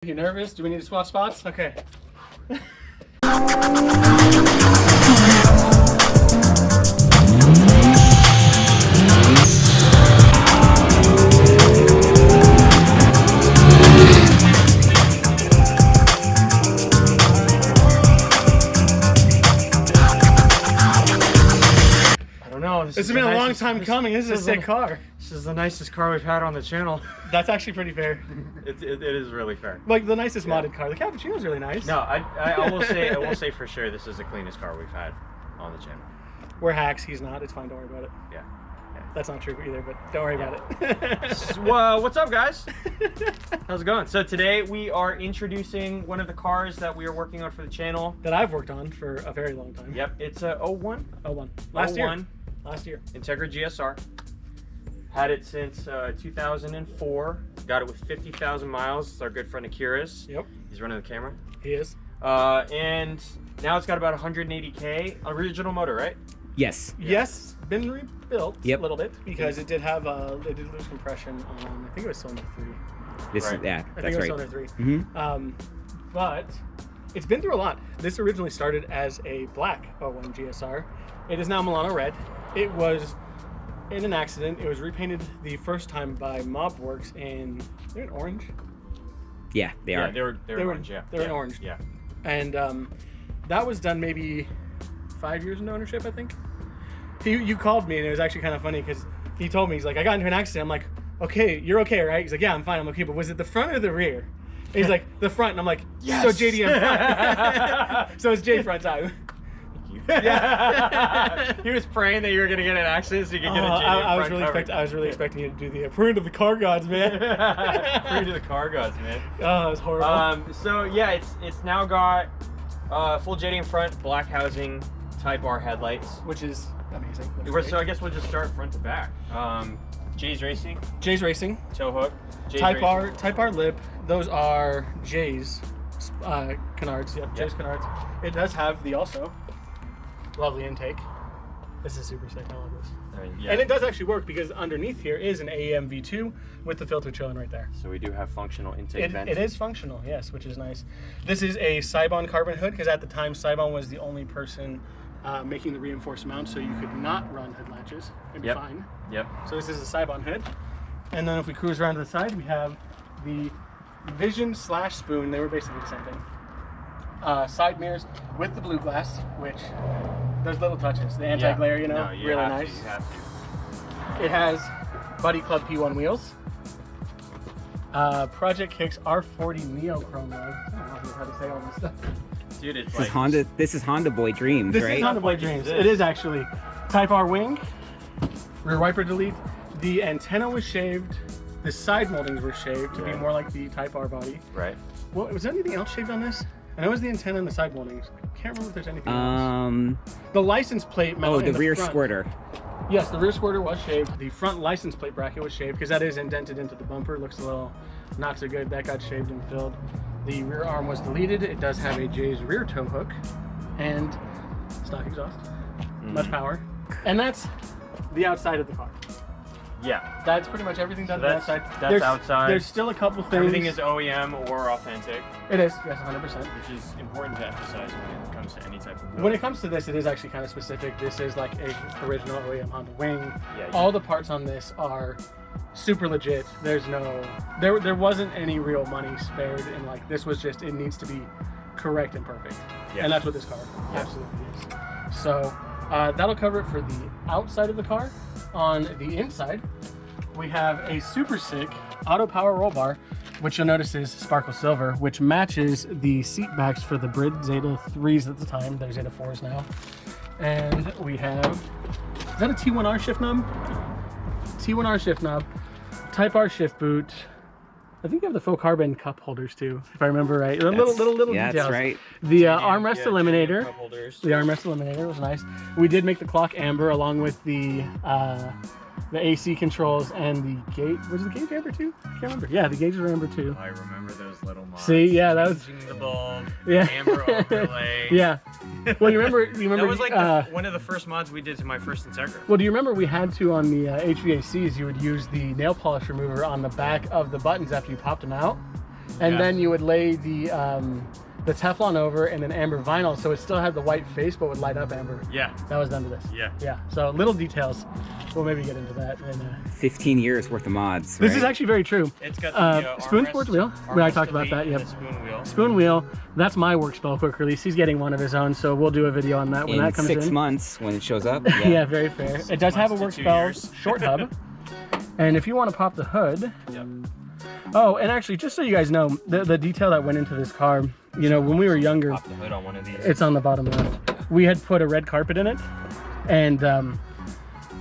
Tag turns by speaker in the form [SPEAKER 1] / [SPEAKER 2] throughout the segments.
[SPEAKER 1] You nervous? Do we need to swap spots? Okay. This has been a long time coming. This is a sick car.
[SPEAKER 2] This is the nicest car we've had on the channel.
[SPEAKER 1] That's actually pretty fair.
[SPEAKER 2] It is really fair.
[SPEAKER 1] Like the nicest modded car. The Cappuccino's really nice.
[SPEAKER 2] No, I will say for sure this is the cleanest car we've had on the channel.
[SPEAKER 1] We're hacks. He's not. It's fine. Don't worry about it.
[SPEAKER 2] Yeah.
[SPEAKER 1] That's not true either, but don't worry about it.
[SPEAKER 2] Well, what's up, guys? How's it going? So today we are introducing one of the cars that we are working on for the channel.
[SPEAKER 1] That I've worked on for a very long time.
[SPEAKER 2] Yep, it's a 01.
[SPEAKER 1] Last year.
[SPEAKER 2] Integra GS-R. Had it since 2004. Got it with 50,000 miles. It's our good friend Akira's.
[SPEAKER 1] Yep.
[SPEAKER 2] He's running the camera.
[SPEAKER 1] He is.
[SPEAKER 2] And now it's got about 180K. Original motor, right?
[SPEAKER 3] Yes.
[SPEAKER 1] Yes. Been rebuilt a little bit because it did have it did lose compression on, I think it was cylinder 3.
[SPEAKER 3] This
[SPEAKER 2] right.
[SPEAKER 3] Yeah,
[SPEAKER 1] I
[SPEAKER 3] that's
[SPEAKER 1] think it was
[SPEAKER 3] right.
[SPEAKER 1] cylinder 3. But it's been through a lot. This originally started as a black 01 GS-R. It is now Milano red. It was in an accident. It was repainted the first time by Mobworks in, they're in orange.
[SPEAKER 3] Yeah, they are.
[SPEAKER 2] They were orange, yeah.
[SPEAKER 1] They were in orange.
[SPEAKER 2] Yeah.
[SPEAKER 1] And that was done maybe 5 years into ownership, I think. You called me and it was actually kind of funny because he told me, he's like, I got into an accident. I'm like, okay, you're okay, right? He's like, yeah, I'm fine. I'm okay, but was it the front or the rear? And he's like, the front. And I'm like, yes. So JDM front. So it's J front time.
[SPEAKER 2] Yeah. He was praying that you were gonna get an accident so you could get a JDM front.
[SPEAKER 1] I was really expecting you to do the praying to the car gods, man.
[SPEAKER 2] Praying to the car gods, man.
[SPEAKER 1] Oh, that was horrible.
[SPEAKER 2] So yeah, it's now got full JDM front, black housing, Type R headlights,
[SPEAKER 1] which is amazing.
[SPEAKER 2] So I guess we'll just start front to back. J's Racing.
[SPEAKER 1] J's Racing.
[SPEAKER 2] Tow hook. J's
[SPEAKER 1] Type
[SPEAKER 2] Racing.
[SPEAKER 1] Type R lip. Those are J's canards. Yep, J's canards. It does have the also lovely intake. This is super sick. I love this.
[SPEAKER 2] I mean, yeah.
[SPEAKER 1] And it does actually work because underneath here is an AEM V2 with the filter chilling right there.
[SPEAKER 2] So we do have functional intake vents.
[SPEAKER 1] It is functional, yes, which is nice. This is a Cybon carbon hood because at the time Cybon was the only person making the reinforced mount, so you could not run hood latches and be fine.
[SPEAKER 2] Yep.
[SPEAKER 1] So this is a Cybon hood. And then if we cruise around to the side, we have the Vision / Spoon. They were basically the same thing. Side mirrors with the blue glass, which there's little touches. The anti-glare, you know, really nice.
[SPEAKER 2] You have to.
[SPEAKER 1] It has Buddy Club P1 wheels. Project Kicks R40 Neo Chrome lug. I don't know how to say all this stuff.
[SPEAKER 2] Dude, it's
[SPEAKER 3] this is Honda. This is Honda Boy Dreams, right?
[SPEAKER 1] This is Honda Boy Dreams. It is actually. Type R wing, rear wiper delete. The antenna was shaved. The side moldings were shaved to be more like the Type R body.
[SPEAKER 2] Right.
[SPEAKER 1] Well, was there anything else shaved on this? I know it was the antenna and the side moldings. I can't remember if there's anything else. The license plate mount.
[SPEAKER 3] Oh, the rear squirter.
[SPEAKER 1] Yes, the rear squirter was shaved. The front license plate bracket was shaved because that is indented into the bumper. Looks a little not so good. That got shaved and filled. The rear arm was deleted. It does have a J's rear tow hook and stock exhaust. Much power. And that's the outside of the car.
[SPEAKER 2] Yeah.
[SPEAKER 1] That's pretty much everything done
[SPEAKER 2] that's
[SPEAKER 1] outside.
[SPEAKER 2] That's outside.
[SPEAKER 1] There's still a couple things.
[SPEAKER 2] Everything is OEM or authentic.
[SPEAKER 1] It is, yes, 100%.
[SPEAKER 2] Which is important to emphasize when it comes to any type of build.
[SPEAKER 1] When it comes to this, it is actually kind of specific. This is like a original OEM Honda wing.
[SPEAKER 2] Yeah,
[SPEAKER 1] all the parts on this are super legit. There's no, there wasn't any real money spared, and like this was just, it needs to be correct and perfect. Yeah. And that's what this car absolutely is. So that'll cover it for the outside of the car. On the inside, we have a super sick auto power roll bar, which you'll notice is sparkle silver, which matches the seat backs for the Brid Zeta 3s at the time. They're Zeta 4s now. And we have, is that a T1R shift knob? T1R shift knob, Type R shift boot. I think you have the faux carbon cup holders too, if I remember right. The little
[SPEAKER 3] yeah,
[SPEAKER 1] details.
[SPEAKER 3] That's right.
[SPEAKER 1] The armrest eliminator.
[SPEAKER 2] Cup holders.
[SPEAKER 1] The armrest eliminator was nice. We did make the clock amber along with the AC controls and the gauge. Was the gauge amber too? I can't remember. Yeah, the gauges were amber too.
[SPEAKER 2] I remember those little mods.
[SPEAKER 1] See, yeah, that was
[SPEAKER 2] the bulb.
[SPEAKER 1] Yeah.
[SPEAKER 2] Amber overlay.
[SPEAKER 1] Yeah. Well, you remember?
[SPEAKER 2] That was like one of the first mods we did to my first Integra.
[SPEAKER 1] Well, do you remember we had to on the HVACs? You would use the nail polish remover on the back of the buttons after you popped them out. and then you would lay the Teflon over and then amber vinyl, so it still had the white face but would light up amber.
[SPEAKER 2] Yeah.
[SPEAKER 1] That was done to this.
[SPEAKER 2] Yeah.
[SPEAKER 1] Yeah. So little details. We'll maybe get into that.
[SPEAKER 3] 15 years worth of mods.
[SPEAKER 1] This
[SPEAKER 3] right?
[SPEAKER 1] is actually very true.
[SPEAKER 2] It's got the
[SPEAKER 1] spoon sports wheel. I talked about that. Yep.
[SPEAKER 2] Spoon wheel.
[SPEAKER 1] Spoon wheel. That's my work spell quick release. He's getting one of his own, so we'll do a video on that when that comes in.
[SPEAKER 3] 6 months when it shows up.
[SPEAKER 1] Yeah, very fair. It does have a work
[SPEAKER 2] 2
[SPEAKER 1] spell
[SPEAKER 2] years.
[SPEAKER 1] short hub. And if you want to pop the hood.
[SPEAKER 2] Yep.
[SPEAKER 1] Oh, and actually, just so you guys know, the detail that went into this car, you know, when we were younger,
[SPEAKER 2] Pop the hood on one of these.
[SPEAKER 1] it's on the bottom left. We had put a red carpet in it, and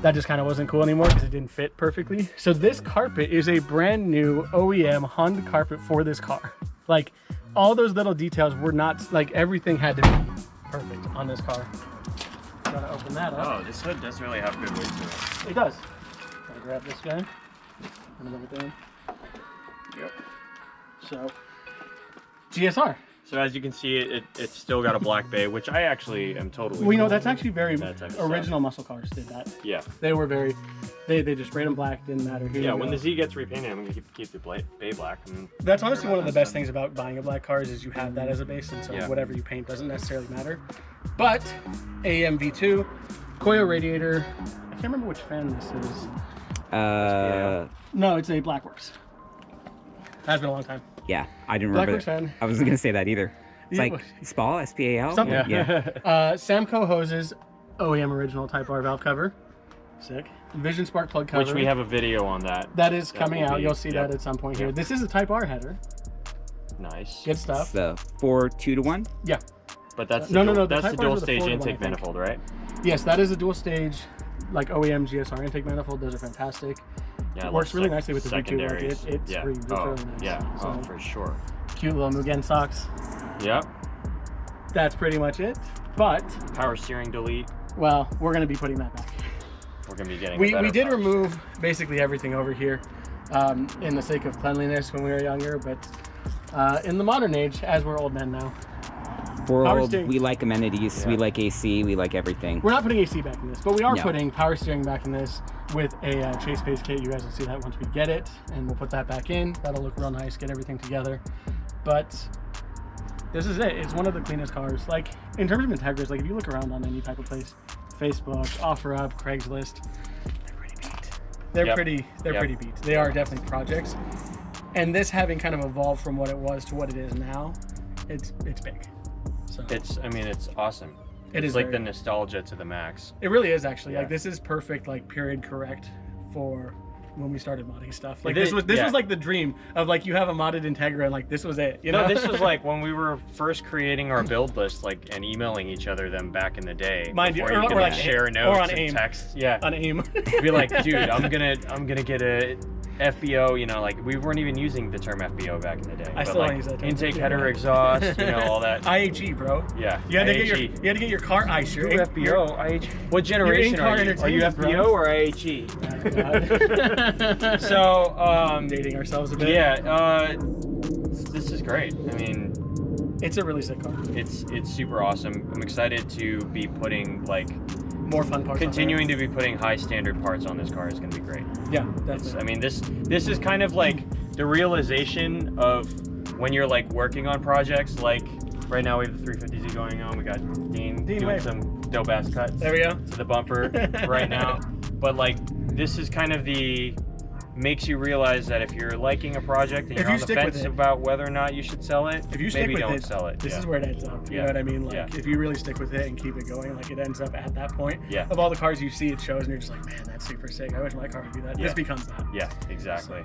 [SPEAKER 1] that just kind of wasn't cool anymore because it didn't fit perfectly. So this carpet is a brand new OEM Honda carpet for this car. Like, all those little details were not, like, everything had to be perfect on this car. Gotta open that up.
[SPEAKER 2] Oh, this hood does really have good weight to it.
[SPEAKER 1] It does. Gotta grab this guy. And move it down.
[SPEAKER 2] Yep.
[SPEAKER 1] So, GS-R.
[SPEAKER 2] So as you can see, it's still got a black bay, which I actually am totally.
[SPEAKER 1] Well, you know,
[SPEAKER 2] cool
[SPEAKER 1] that's
[SPEAKER 2] with
[SPEAKER 1] actually very
[SPEAKER 2] that type of
[SPEAKER 1] original muscle cars did that.
[SPEAKER 2] Yeah.
[SPEAKER 1] They were very, they just sprayed them black, didn't matter. Here
[SPEAKER 2] Yeah,
[SPEAKER 1] you
[SPEAKER 2] when
[SPEAKER 1] go.
[SPEAKER 2] the Z gets repainted, I'm gonna keep the bay black.
[SPEAKER 1] That's honestly one of the best things about buying a black car is you have that as a base, and so
[SPEAKER 2] Yeah.
[SPEAKER 1] whatever you paint doesn't necessarily matter. But AMV2, coil radiator. I can't remember which fan this is. No, it's a Blackworks. That's been a long time.
[SPEAKER 3] Yeah, I didn't remember
[SPEAKER 1] Blackworks
[SPEAKER 3] that.
[SPEAKER 1] fan.
[SPEAKER 3] I wasn't gonna say that either. It's
[SPEAKER 1] Yeah,
[SPEAKER 3] like SPAL, S-P-A-L?
[SPEAKER 1] Something.
[SPEAKER 3] Yeah.
[SPEAKER 1] Samco hoses, OEM original Type R valve cover. Sick. Vision spark plug cover.
[SPEAKER 2] Which we have a video on that.
[SPEAKER 1] That is coming
[SPEAKER 2] will
[SPEAKER 1] out.
[SPEAKER 2] be-
[SPEAKER 1] You'll see
[SPEAKER 2] yep.
[SPEAKER 1] that at some point here.
[SPEAKER 2] Yep.
[SPEAKER 1] This is a Type R header.
[SPEAKER 2] Nice.
[SPEAKER 1] Good stuff.
[SPEAKER 3] It's the 4-2-1.
[SPEAKER 1] Yeah.
[SPEAKER 2] But that's
[SPEAKER 1] No,
[SPEAKER 2] the
[SPEAKER 1] no, the
[SPEAKER 2] that's
[SPEAKER 1] Type
[SPEAKER 2] the
[SPEAKER 1] Rs are
[SPEAKER 2] dual
[SPEAKER 1] the
[SPEAKER 2] stage
[SPEAKER 1] forward one, I
[SPEAKER 2] intake
[SPEAKER 1] think.
[SPEAKER 2] manifold, right?
[SPEAKER 1] Yes, that is a dual stage, like OEM GS-R intake manifold. Those are fantastic.
[SPEAKER 2] Yeah,
[SPEAKER 1] It works
[SPEAKER 2] looks
[SPEAKER 1] really
[SPEAKER 2] like
[SPEAKER 1] nicely with the V2. Like
[SPEAKER 2] secondaries.
[SPEAKER 1] it's
[SPEAKER 2] yeah.
[SPEAKER 1] really
[SPEAKER 2] Oh,
[SPEAKER 1] nice.
[SPEAKER 2] yeah.
[SPEAKER 1] So,
[SPEAKER 2] Oh, for sure.
[SPEAKER 1] cute little Mugen socks.
[SPEAKER 2] Yep.
[SPEAKER 1] That's pretty much it. But,
[SPEAKER 2] Power steering delete.
[SPEAKER 1] well, we're going to be putting that back.
[SPEAKER 2] We're gonna be getting.
[SPEAKER 1] We
[SPEAKER 2] a better
[SPEAKER 1] did
[SPEAKER 2] power
[SPEAKER 1] remove basically everything over here in the sake of cleanliness when we were younger, but in the modern age, as we're old men now,
[SPEAKER 3] We're
[SPEAKER 1] Power
[SPEAKER 3] old,
[SPEAKER 1] steering.
[SPEAKER 3] we like amenities, we like AC, we like everything.
[SPEAKER 1] we're not putting AC back in this, but we are
[SPEAKER 3] No.
[SPEAKER 1] putting power steering back in this with a chase pace kit. You guys will see that once we get it, and we'll put that back in. That'll look real nice, get everything together. But this is it. It's one of the cleanest cars. Like, in terms of Integras, like if you look around on any type of place, Facebook, OfferUp, Craigslist, they're pretty beat. They're
[SPEAKER 2] Yep.
[SPEAKER 1] pretty beat. They are definitely projects. And this having kind of evolved from what it was to what it is now, it's big. So
[SPEAKER 2] I mean, it's awesome.
[SPEAKER 1] It
[SPEAKER 2] It's
[SPEAKER 1] is
[SPEAKER 2] like
[SPEAKER 1] very-
[SPEAKER 2] the nostalgia to the max.
[SPEAKER 1] it really is actually.
[SPEAKER 2] Yeah.
[SPEAKER 1] Like, this is perfect, like period correct for when we started modding stuff. Like
[SPEAKER 2] It
[SPEAKER 1] this
[SPEAKER 2] is-
[SPEAKER 1] was
[SPEAKER 2] yeah.
[SPEAKER 1] like the dream of like you have a modded Integra and like this was it. You know,
[SPEAKER 2] No, this was like when we were first creating our build list, like, and emailing each other them back in the day.
[SPEAKER 1] Mind you,
[SPEAKER 2] before
[SPEAKER 1] or
[SPEAKER 2] could,
[SPEAKER 1] like
[SPEAKER 2] share
[SPEAKER 1] or
[SPEAKER 2] notes
[SPEAKER 1] on
[SPEAKER 2] and
[SPEAKER 1] AIM.
[SPEAKER 2] text. Yeah.
[SPEAKER 1] on AIM.
[SPEAKER 2] Be like, dude, I'm gonna get a FBO. You know, like we weren't even using the term FBO back in the day.
[SPEAKER 1] I
[SPEAKER 2] but
[SPEAKER 1] still
[SPEAKER 2] like
[SPEAKER 1] don't use that term.
[SPEAKER 2] intake
[SPEAKER 1] Yeah.
[SPEAKER 2] header exhaust. You know, all that.
[SPEAKER 1] IHE, bro.
[SPEAKER 2] Yeah.
[SPEAKER 1] You had to
[SPEAKER 2] IHE.
[SPEAKER 1] get your car ice.
[SPEAKER 2] You're FBO, IHE. What generation
[SPEAKER 1] in-car
[SPEAKER 2] are you? Are you
[SPEAKER 1] entertainment,
[SPEAKER 2] FBO
[SPEAKER 1] bro.
[SPEAKER 2] or IHE?
[SPEAKER 1] Oh,
[SPEAKER 2] So,
[SPEAKER 1] dating ourselves a bit.
[SPEAKER 2] yeah, this is great. I mean,
[SPEAKER 1] It's a really sick car.
[SPEAKER 2] it's super awesome. I'm excited to be putting like
[SPEAKER 1] More fun parts.
[SPEAKER 2] continuing to be putting high standard parts on this car is going to be great.
[SPEAKER 1] Yeah,
[SPEAKER 2] It's,
[SPEAKER 1] definitely.
[SPEAKER 2] I mean, this is kind of like the realization of when you're like working on projects. Like right now we have the 350Z going on. We got Dean doing
[SPEAKER 1] wave.
[SPEAKER 2] some dope ass cuts
[SPEAKER 1] There we go.
[SPEAKER 2] to the bumper right now. But like this is kind of the makes you realize that if you're liking a project and
[SPEAKER 1] If
[SPEAKER 2] you're
[SPEAKER 1] you
[SPEAKER 2] on the
[SPEAKER 1] stick with
[SPEAKER 2] fence
[SPEAKER 1] it.
[SPEAKER 2] about whether or not you should sell it,
[SPEAKER 1] If you stick
[SPEAKER 2] maybe
[SPEAKER 1] with
[SPEAKER 2] don't
[SPEAKER 1] it,
[SPEAKER 2] sell it.
[SPEAKER 1] this
[SPEAKER 2] Yeah.
[SPEAKER 1] is where it ends up. You
[SPEAKER 2] Yeah.
[SPEAKER 1] know what I mean? Like,
[SPEAKER 2] Yeah.
[SPEAKER 1] if you really stick with it and keep it going, like it ends up at that point.
[SPEAKER 2] Yeah.
[SPEAKER 1] Of all the cars you see, it shows, and you're just like, man, that's super sick. I wish my car would do that.
[SPEAKER 2] Yeah.
[SPEAKER 1] This becomes that.
[SPEAKER 2] Yeah, exactly.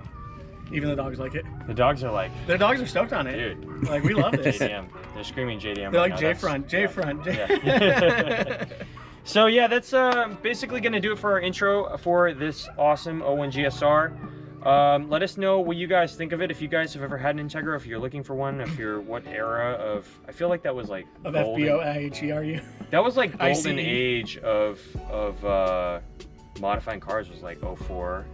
[SPEAKER 1] Even the dogs like it.
[SPEAKER 2] The dogs are like,
[SPEAKER 1] The dogs are stoked on it.
[SPEAKER 2] dude,
[SPEAKER 1] Like, we love this.
[SPEAKER 2] JDM. They're screaming JDM.
[SPEAKER 1] They're
[SPEAKER 2] right
[SPEAKER 1] like
[SPEAKER 2] now.
[SPEAKER 1] J-front,
[SPEAKER 2] That's-
[SPEAKER 1] J-front.
[SPEAKER 2] Yeah. So yeah, that's basically gonna do it for our intro for this awesome 01 GS-R. Let us know what you guys think of it. If you guys have ever had an Integra, if you're looking for one, if you're what era of, I feel like that was like
[SPEAKER 1] Of
[SPEAKER 2] golden-
[SPEAKER 1] FBO, IHE, are you?
[SPEAKER 2] That was like golden
[SPEAKER 1] ICE.
[SPEAKER 2] age of modifying cars was like 04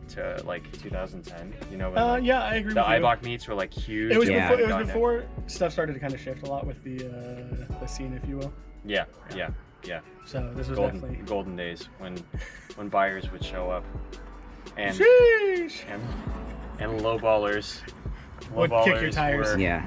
[SPEAKER 2] to like 2010. You know, when, like,
[SPEAKER 1] Yeah, I agree
[SPEAKER 2] the
[SPEAKER 1] with you.
[SPEAKER 2] Eibach meets were like huge.
[SPEAKER 1] It was
[SPEAKER 3] Yeah.
[SPEAKER 1] before. It was
[SPEAKER 2] Gone now.
[SPEAKER 1] before stuff started to kind of shift a lot with the scene, if you will.
[SPEAKER 2] Yeah.
[SPEAKER 1] So this was
[SPEAKER 2] Golden
[SPEAKER 1] definitely.
[SPEAKER 2] golden days when buyers would show up and
[SPEAKER 1] Sheesh.
[SPEAKER 2] and lowballers
[SPEAKER 1] would kick your tires.
[SPEAKER 3] Yeah.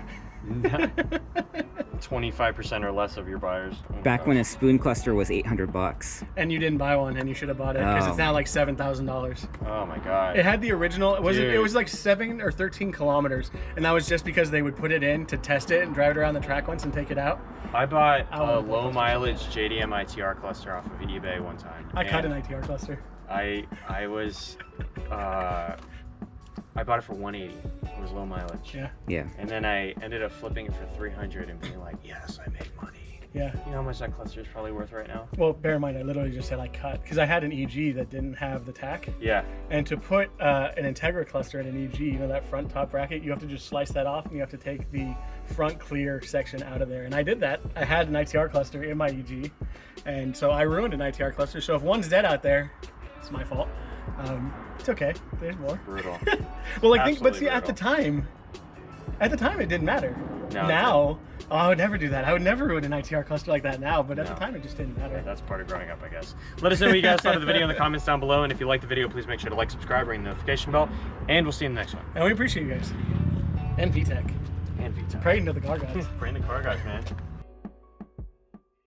[SPEAKER 2] 25% or less of your buyers. Oh
[SPEAKER 3] Back when a spoon cluster was $800.
[SPEAKER 1] And you didn't buy one, and you should have bought it because
[SPEAKER 3] Oh.
[SPEAKER 1] it's now like $7,000.
[SPEAKER 2] Oh my god.
[SPEAKER 1] It had the original. It
[SPEAKER 2] Dude.
[SPEAKER 1] was like 7 or 13 kilometers, and that was just because they would put it in to test it and drive it around the track once and take it out.
[SPEAKER 2] I bought
[SPEAKER 1] I
[SPEAKER 2] a
[SPEAKER 1] want that
[SPEAKER 2] low
[SPEAKER 1] cluster.
[SPEAKER 2] mileage JDM ITR cluster off of eBay one time.
[SPEAKER 1] I cut an
[SPEAKER 2] and
[SPEAKER 1] ITR cluster.
[SPEAKER 2] I was I bought it for 180. It was low mileage.
[SPEAKER 1] Yeah,
[SPEAKER 3] Yeah.
[SPEAKER 2] And then I ended up flipping it for 300 and being like, yes, I made money.
[SPEAKER 1] yeah.
[SPEAKER 2] You know how much that cluster is probably worth right now?
[SPEAKER 1] Well, bear in mind, I literally just said I cut because I had an EG that didn't have the tack,
[SPEAKER 2] Yeah.
[SPEAKER 1] and to put an Integra cluster in an EG, you know that front top bracket, you have to just slice that off, and you have to take the front clear section out of there. And I did that. I had an ITR cluster in my EG, and so I ruined an ITR cluster. So if one's dead out there, it's my fault. It's okay. There's more.
[SPEAKER 2] Brutal.
[SPEAKER 1] Well, I think, but
[SPEAKER 2] Absolutely
[SPEAKER 1] see, at the time it didn't matter.
[SPEAKER 2] No, it
[SPEAKER 1] Now, oh, I would never do that. I would never ruin an ITR cluster like that now, but at
[SPEAKER 2] No.
[SPEAKER 1] the time it just didn't matter.
[SPEAKER 2] That's part of growing up, I guess. Let us know what you guys thought of the video in the comments down below, and if you liked the video, please make sure to like, subscribe, ring the notification bell, and we'll see you in the next one.
[SPEAKER 1] And we appreciate you guys. And VTech.
[SPEAKER 2] And VTech.
[SPEAKER 1] Praying to the car gods.
[SPEAKER 2] Praying the car guys, man.